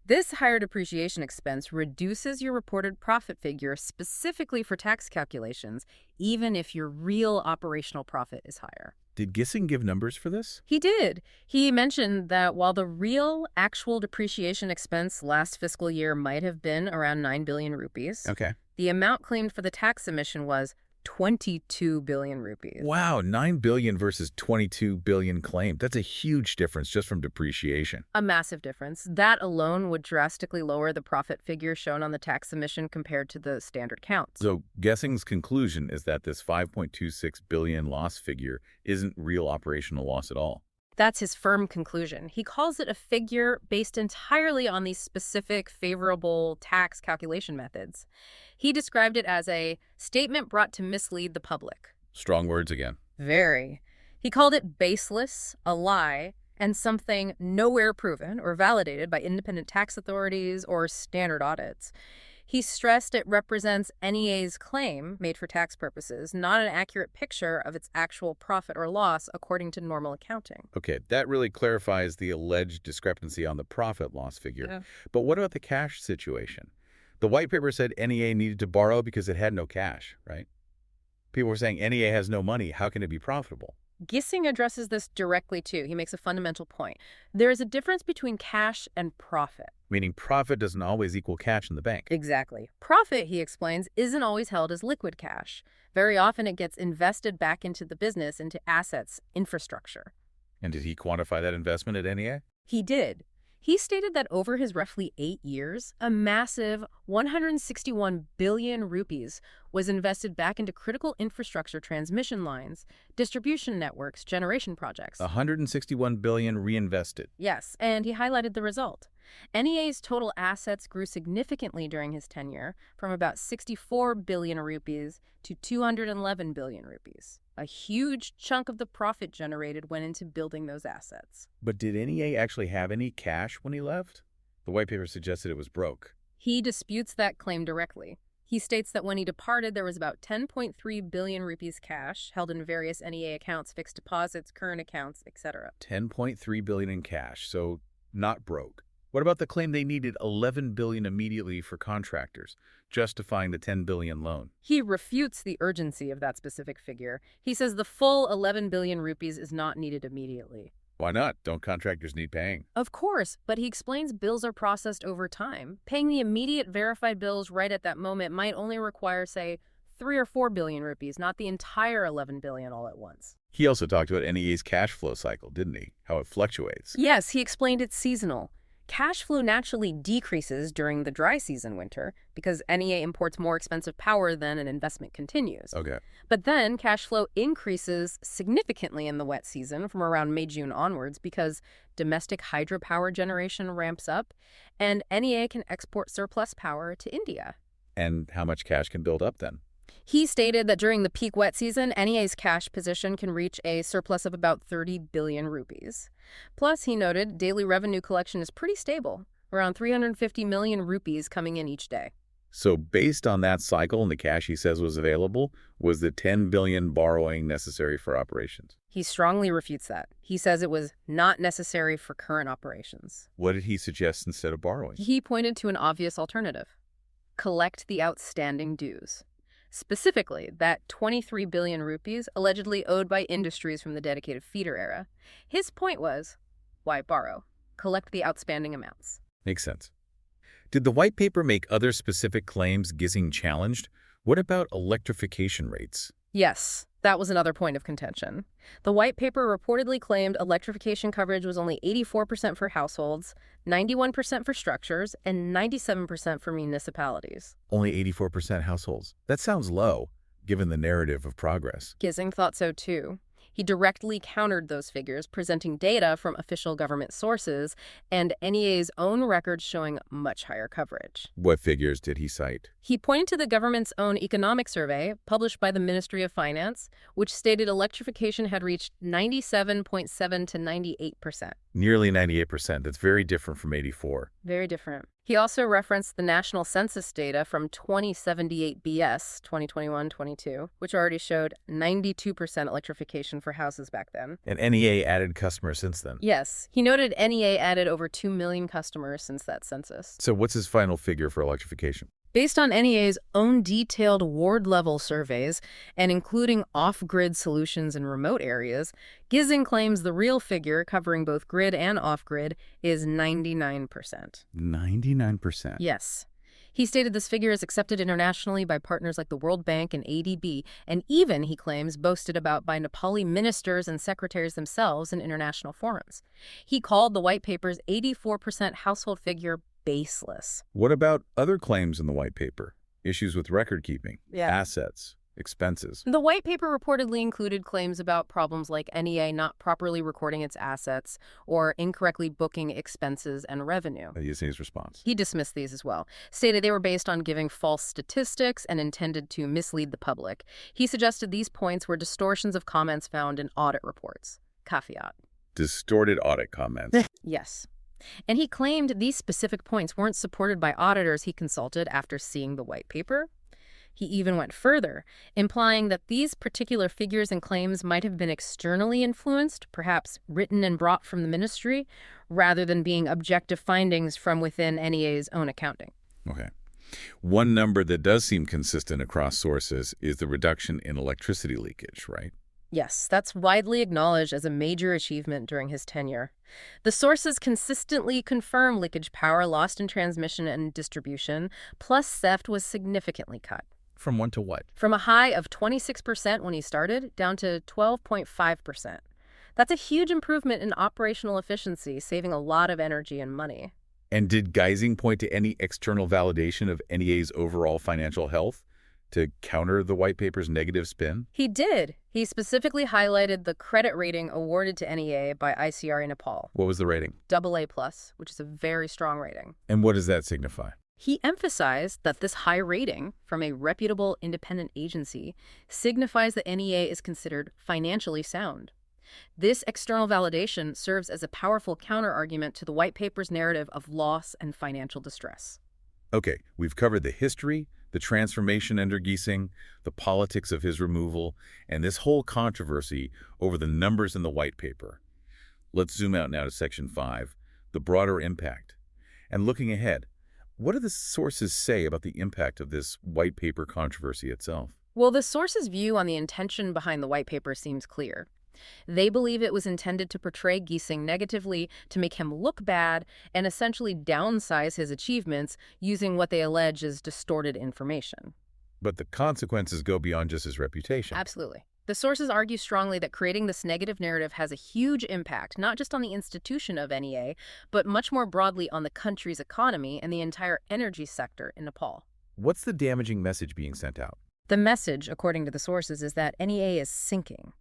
This higher depreciation expense reduces your reported profit figure specifically for tax calculations, even if your real operational profit is higher. Did Gissing give numbers for this? He did. He mentioned that while the real actual depreciation expense last fiscal year might have been around 9 billion rupees, Okay. the amount claimed for the tax submission was 22 billion rupees. Wow, 9 billion versus 22 billion claimed. That's a huge difference just from depreciation. A massive difference. That alone would drastically lower the profit figure shown on the tax submission compared to the standard counts. So Gessing's conclusion is that this 5.26 billion loss figure isn't real operational loss at all. That's his firm conclusion. He calls it a figure based entirely on these specific favorable tax calculation methods. He described it as a statement brought to mislead the public. Strong words again. Very. He called it baseless, a lie, and something nowhere proven or validated by independent tax authorities or standard audits. He stressed it represents NEA's claim made for tax purposes, not an accurate picture of its actual profit or loss according to normal accounting. Okay, that really clarifies the alleged discrepancy on the profit loss figure. Yeah. But what about the cash situation? The white paper said NEA needed to borrow because it had no cash, right? People were saying NEA has no money. How can it be profitable? Gissing addresses this directly too. He makes a fundamental point. There is a difference between cash and profit. Meaning profit doesn't always equal cash in the bank. Exactly. Profit, he explains, isn't always held as liquid cash. Very often it gets invested back into the business, into assets, infrastructure. And did he quantify that investment at NEA? He did. He stated that over his roughly 8 years, a massive 161 billion rupees was invested back into critical infrastructure transmission lines, distribution networks, generation projects. 161 billion reinvested. Yes, and he highlighted the result. NEA's total assets grew significantly during his tenure, from about 64 billion rupees to 211 billion rupees. A huge chunk of the profit generated went into building those assets. But did NEA actually have any cash when he left? The white paper suggested it was broke. He disputes that claim directly. He states that when he departed, there was about 10.3 billion rupees cash held in various NEA accounts, fixed deposits, current accounts, etc. 10.3 billion in cash, so not broke. What about the claim they needed 11 billion immediately for contractors, justifying the 10 billion loan? He refutes the urgency of that specific figure. He says the full 11 billion rupees is not needed immediately. Why not? Don't contractors need paying? Of course, but he explains bills are processed over time. Paying the immediate verified bills right at that moment might only require, say, 3 or 4 billion rupees, not the entire 11 billion all at once. He also talked about NEA's cash flow cycle, didn't he? How it fluctuates. Yes, he explained it's seasonal. Cash flow naturally decreases during the dry season winter because NEA imports more expensive power than an investment continues. Okay. But then cash flow increases significantly in the wet season from around May-June onwards because domestic hydropower generation ramps up and NEA can export surplus power to India. And how much cash can build up then? He stated that during the peak wet season, NEA's cash position can reach a surplus of about 30 billion rupees. Plus, he noted, daily revenue collection is pretty stable, around 350 million rupees coming in each day. So based on that cycle and the cash he says was available, was the 10 billion borrowing necessary for operations? He strongly refutes that. He says it was not necessary for current operations. What did he suggest instead of borrowing? He pointed to an obvious alternative. Collect the outstanding dues. Specifically, that 23 billion rupees allegedly owed by industries from the dedicated feeder era. His point was, why borrow? Collect the outstanding amounts. Makes sense. Did the white paper make other specific claims Gissing challenged? What about electrification rates? Yes, that was another point of contention. The white paper reportedly claimed electrification coverage was only 84% for households, 91% for structures, and 97% for municipalities. Only 84% households. That sounds low, given the narrative of progress. Gissing thought so too. He directly countered those figures, presenting data from official government sources and NEA's own records showing much higher coverage. What figures did he cite? He pointed to the government's own economic survey, published by the Ministry of Finance, which stated electrification had reached 97.7 to 98%. Nearly 98%. That's very different from 84. Very different. He also referenced the national census data from 2078 BS, 2021-22, which already showed 92% electrification for houses back then. And NEA added customers since then. Yes. He noted NEA added over 2 million customers since that census. So what's his final figure for electrification? Based on NEA's own detailed ward-level surveys and including off-grid solutions in remote areas, Gissing claims the real figure, covering both grid and off-grid, is 99%. 99%? Yes. He stated this figure is accepted internationally by partners like the World Bank and ADB, and even, he claims, boasted about by Nepali ministers and secretaries themselves in international forums. He called the white paper's 84% household figure baseless. What about other claims in the white paper? Issues with record-keeping, Yeah. assets, expenses. The white paper reportedly included claims about problems like NEA not properly recording its assets or incorrectly booking expenses and revenue. His response. He dismissed these as well, stated they were based on giving false statistics and intended to mislead the public. He suggested these points were distortions of comments found in audit reports. Caveat. Distorted audit comments. Yes. And he claimed these specific points weren't supported by auditors he consulted after seeing the white paper. He even went further, implying that these particular figures and claims might have been externally influenced, perhaps written and brought from the ministry, rather than being objective findings from within NEA's own accounting. Okay. One number that does seem consistent across sources is the reduction in electricity leakage, right? Yes, that's widely acknowledged as a major achievement during his tenure. The sources consistently confirm leakage power lost in transmission and distribution, plus theft was significantly cut. From what to what? From a high of 26% when he started, down to 12.5%. That's a huge improvement in operational efficiency, saving a lot of energy and money. And did Gissing point to any external validation of NEA's overall financial health to counter the white paper's negative spin? He did. He specifically highlighted the credit rating awarded to NEA by ICRA Nepal. What was the rating? AA+, which is a very strong rating. And what does that signify? He emphasized that this high rating from a reputable independent agency signifies that NEA is considered financially sound. This external validation serves as a powerful counterargument to the white paper's narrative of loss and financial distress. Okay, we've covered the history, the transformation under Gissing, the politics of his removal, and this whole controversy over the numbers in the white paper. Let's zoom out now to Section 5, the broader impact. And looking ahead, what do the sources say about the impact of this white paper controversy itself? Well, the source's view on the intention behind the white paper seems clear. They believe it was intended to portray Gissing negatively, to make him look bad, and essentially downsize his achievements using what they allege is distorted information. But the consequences go beyond just his reputation. Absolutely. The sources argue strongly that creating this negative narrative has a huge impact, not just on the institution of NEA, but much more broadly on the country's economy and the entire energy sector in Nepal. What's the damaging message being sent out? The message, according to the sources, is that NEA is sinking,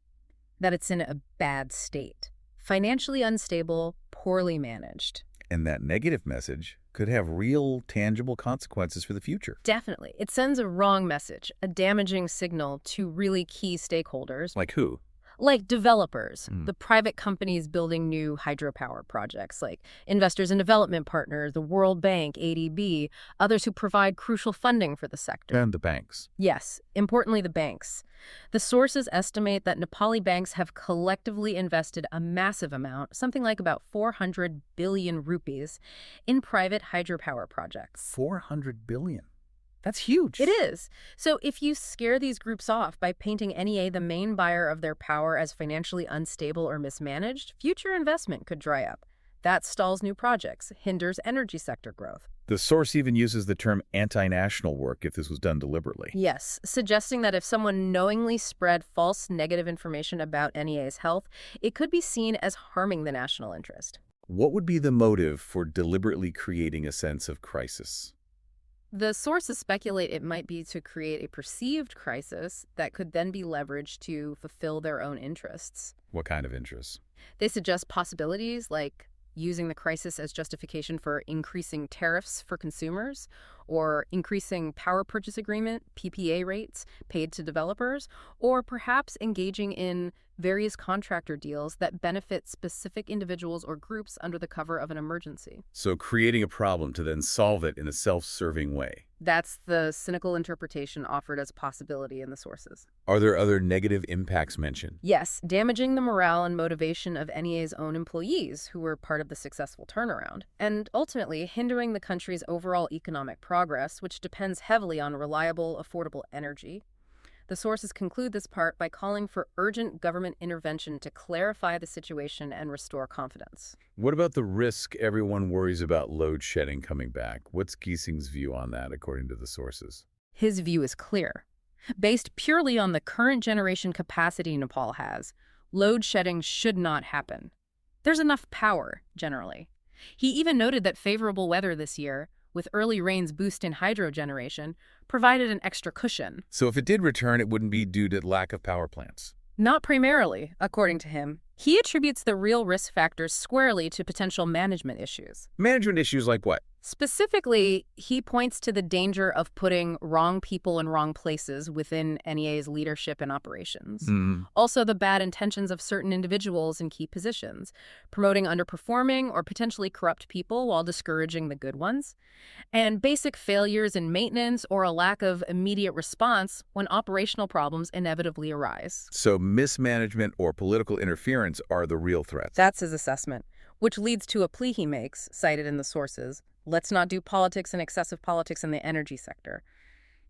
that it's in a bad state, financially unstable, poorly managed. And that negative message could have real, tangible consequences for the future. Definitely. It sends a wrong message, a damaging signal to really key stakeholders. Like who? Like developers, the private companies building new hydropower projects, like investors and development partners, the World Bank, ADB, others who provide crucial funding for the sector. And the banks. Yes, importantly, the banks. The sources estimate that Nepali banks have collectively invested a massive amount, something like about 400 billion rupees, in private hydropower projects. 400 billion. That's huge. It is. So if you scare these groups off by painting NEA the main buyer of their power as financially unstable or mismanaged, future investment could dry up. That stalls new projects, hinders energy sector growth. The source even uses the term anti-national work if this was done deliberately. Yes, suggesting that if someone knowingly spread false negative information about NEA's health, it could be seen as harming the national interest. What would be the motive for deliberately creating a sense of crisis? The sources speculate it might be to create a perceived crisis that could then be leveraged to fulfill their own interests. What kind of interests? They suggest possibilities like using the crisis as justification for increasing tariffs for consumers or increasing power purchase agreement, PPA rates paid to developers, or perhaps engaging in various contractor deals that benefit specific individuals or groups under the cover of an emergency. So creating a problem to then solve it in a self-serving way. That's the cynical interpretation offered as a possibility in the sources. Are there other negative impacts mentioned? Yes, damaging the morale and motivation of NEA's own employees who were part of the successful turnaround, and ultimately hindering the country's overall economic progress, which depends heavily on reliable, affordable energy. The sources conclude this part by calling for urgent government intervention to clarify the situation and restore confidence. What about the risk everyone worries about load shedding coming back? What's Giesing's view on that, according to the sources? His view is clear. Based purely on the current generation capacity Nepal has, load shedding should not happen. There's enough power, generally. He even noted that favorable weather this year, with early rains boost in hydro generation, provided an extra cushion. So if it did return, it wouldn't be due to lack of power plants. Not primarily, according to him. He attributes the real risk factors squarely to potential management issues. Management issues like what? Specifically, he points to the danger of putting wrong people in wrong places within NEA's leadership and operations. Also, the bad intentions of certain individuals in key positions, promoting underperforming or potentially corrupt people while discouraging the good ones, and basic failures in maintenance or a lack of immediate response when operational problems inevitably arise. So mismanagement or political interference are the real threats. That's his assessment, which leads to a plea he makes, cited in the sources. Let's not do politics and excessive politics in the energy sector.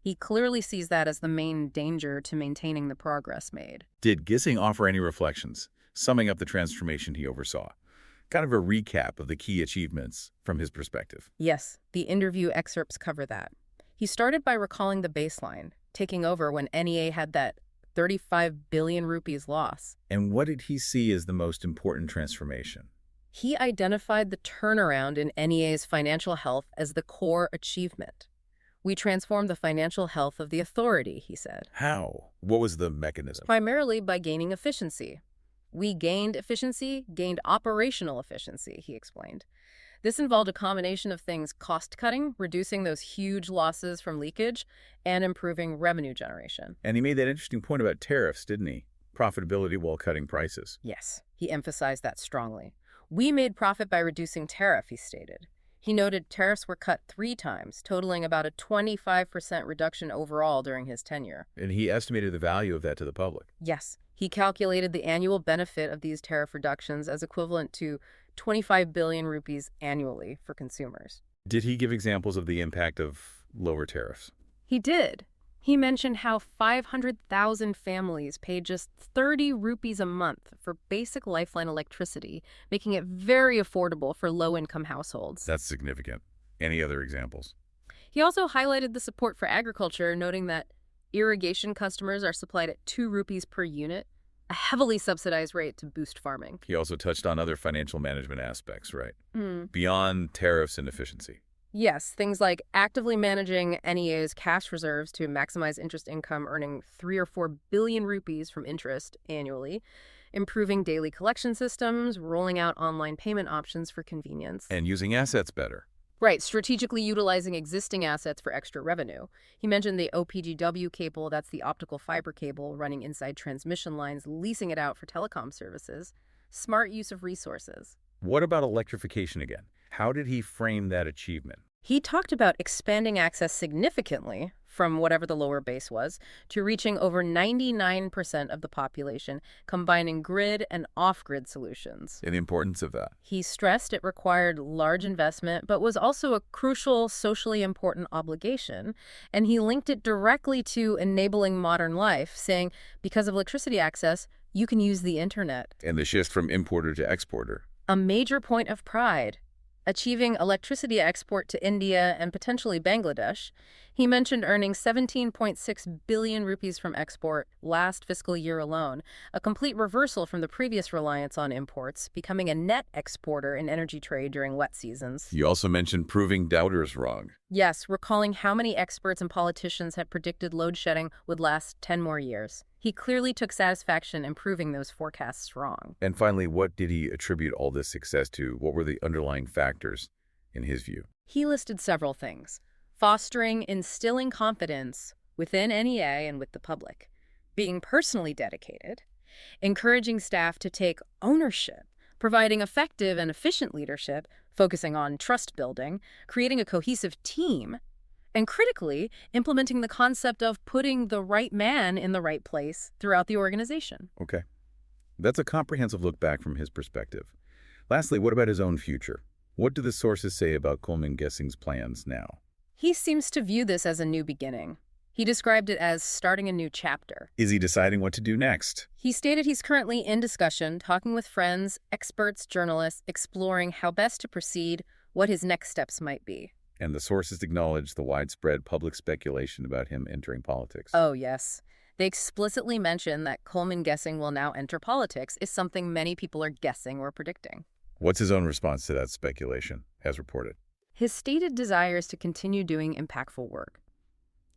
He clearly sees that as the main danger to maintaining the progress made. Did Giesing offer any reflections, summing up the transformation he oversaw? Kind of a recap of the key achievements from his perspective. Yes, the interview excerpts cover that. He started by recalling the baseline, taking over when NEA had that 35 billion rupees loss. And what did he see as the most important transformation? He identified the turnaround in NEA's financial health as the core achievement. We transformed the financial health of the authority, he said. How? What was the mechanism? Primarily by gaining efficiency. We gained efficiency, gained operational efficiency, he explained. This involved a combination of things: cost-cutting, reducing those huge losses from leakage, and improving revenue generation. And he made that interesting point about tariffs, didn't he? Profitability while cutting prices. Yes, he emphasized that strongly. We made profit by reducing tariff, he stated. He noted tariffs were cut 3 times, totaling about a 25% reduction overall during his tenure. And he estimated the value of that to the public. Yes, he calculated the annual benefit of these tariff reductions as equivalent to 25 billion rupees annually for consumers. Did he give examples of the impact of lower tariffs? He did. He mentioned how 500,000 families paid just 30 rupees a month for basic lifeline electricity, making it very affordable for low-income households. That's significant. Any other examples? He also highlighted the support for agriculture, noting that irrigation customers are supplied at 2 rupees per unit, a heavily subsidized rate to boost farming. He also touched on other financial management aspects, right? Beyond tariffs and efficiency. Yes, things like actively managing NEA's cash reserves to maximize interest income, earning 3 or 4 billion rupees from interest annually, improving daily collection systems, rolling out online payment options for convenience. And using assets better. Right, strategically utilizing existing assets for extra revenue. He mentioned the OPGW cable, that's the optical fiber cable running inside transmission lines, leasing it out for telecom services. Smart use of resources. What about electrification again? How did he frame that achievement? He talked about expanding access significantly from whatever the lower base was to reaching over 99% of the population, combining grid and off-grid solutions. And the importance of that. He stressed it required large investment, but was also a crucial, socially important obligation, and he linked it directly to enabling modern life, saying, because of electricity access, you can use the internet. And the shift from importer to exporter. A major point of pride. Achieving electricity export to India and potentially Bangladesh. He mentioned earning 17.6 billion rupees from export last fiscal year alone, a complete reversal from the previous reliance on imports, becoming a net exporter in energy trade during wet seasons. You also mentioned proving doubters wrong. Yes, recalling how many experts and politicians had predicted load shedding would last 10 more years. He clearly took satisfaction in proving those forecasts wrong. And finally, what did he attribute all this success to? What were the underlying factors in his view? He listed several things: fostering, instilling confidence within NEA and with the public, being personally dedicated, encouraging staff to take ownership, providing effective and efficient leadership, focusing on trust building, creating a cohesive team, and critically, implementing the concept of putting the right man in the right place throughout the organization. Okay. That's a comprehensive look back from his perspective. Lastly, what about his own future? What do the sources say about Coleman Gissing's plans now? He seems to view this as a new beginning. He described it as starting a new chapter. Is he deciding what to do next? He stated he's currently in discussion, talking with friends, experts, journalists, exploring how best to proceed, what his next steps might be. And the sources acknowledge the widespread public speculation about him entering politics. Oh, yes. They explicitly mention that Coleman Gissing will now enter politics is something many people are guessing or predicting. What's his own response to that speculation, as reported? His stated desire is to continue doing impactful work.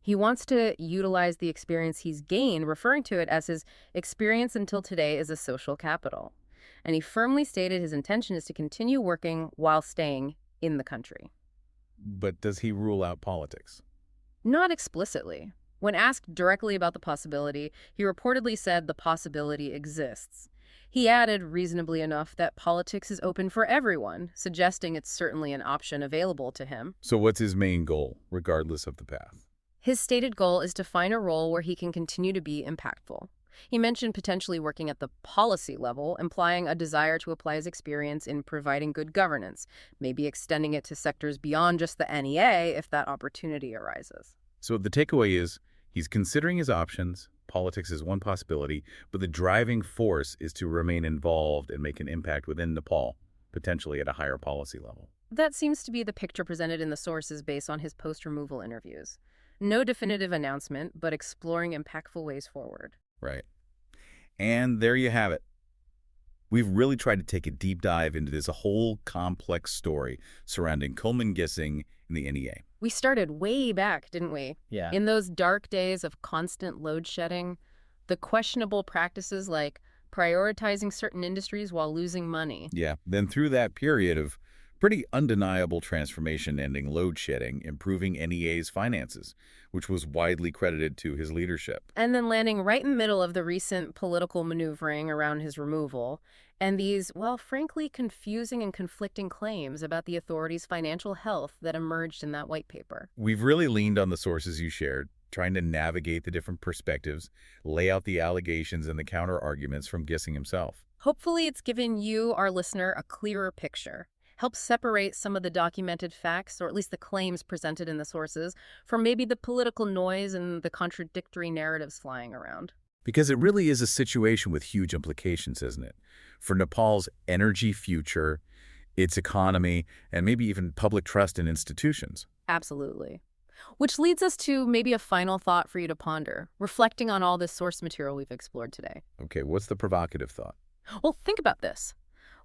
He wants to utilize the experience he's gained, referring to it as his experience until today as a social capital. And he firmly stated his intention is to continue working while staying in the country. But does he rule out politics? Not explicitly. When asked directly about the possibility, he reportedly said the possibility exists. He added, reasonably enough, that politics is open for everyone, suggesting it's certainly an option available to him. So what's his main goal, regardless of the path? His stated goal is to find a role where he can continue to be impactful. He mentioned potentially working at the policy level, implying a desire to apply his experience in providing good governance, maybe extending it to sectors beyond just the NEA if that opportunity arises. So the takeaway is he's considering his options. Politics is one possibility, but the driving force is to remain involved and make an impact within Nepal, potentially at a higher policy level. That seems to be the picture presented in the sources based on his post-removal interviews. No definitive announcement, but exploring impactful ways forward. Right. And there you have it. We've really tried to take a deep dive into this whole complex story surrounding Coleman Gissing and the NEA. We started way back, didn't we? Yeah. In those dark days of constant load shedding, the questionable practices like prioritizing certain industries while losing money. Yeah. Then through that period of pretty undeniable transformation ending load shedding, improving NEA's finances, which was widely credited to his leadership. And then landing right in the middle of the recent political maneuvering around his removal, and these, well, frankly confusing and conflicting claims about the authorities' financial health that emerged in that white paper. We've really leaned on the sources you shared, trying to navigate the different perspectives, lay out the allegations and the counter-arguments from Gissing himself. Hopefully it's given you, our listener, a clearer picture. Help separate some of the documented facts, or at least the claims presented in the sources, from maybe the political noise and the contradictory narratives flying around. Because it really is a situation with huge implications, isn't it? For Nepal's energy future, its economy, and maybe even public trust in institutions. Absolutely. Which leads us to maybe a final thought for you to ponder, reflecting on all this source material we've explored today. Okay, what's the provocative thought? Well, think about this.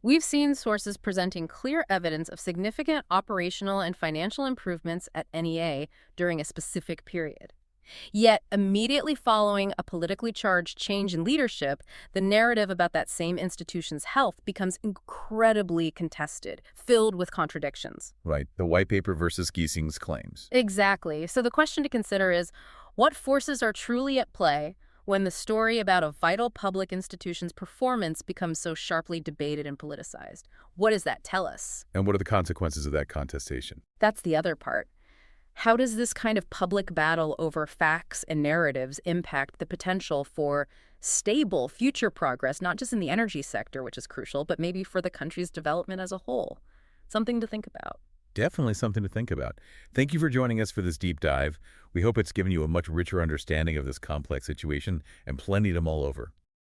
We've seen sources presenting clear evidence of significant operational and financial improvements at NEA during a specific period. Yet, immediately following a politically charged change in leadership, the narrative about that same institution's health becomes incredibly contested, filled with contradictions. Right, the white paper versus Gissing's claims. Exactly. So the question to consider is, what forces are truly at play when the story about a vital public institution's performance becomes so sharply debated and politicized? What does that tell us? And what are the consequences of that contestation? That's the other part. How does this kind of public battle over facts and narratives impact the potential for stable future progress, not just in the energy sector, which is crucial, but maybe for the country's development as a whole? Something to think about. Definitely something to think about. Thank you for joining us for this deep dive. We hope it's given you a much richer understanding of this complex situation and plenty to mull over.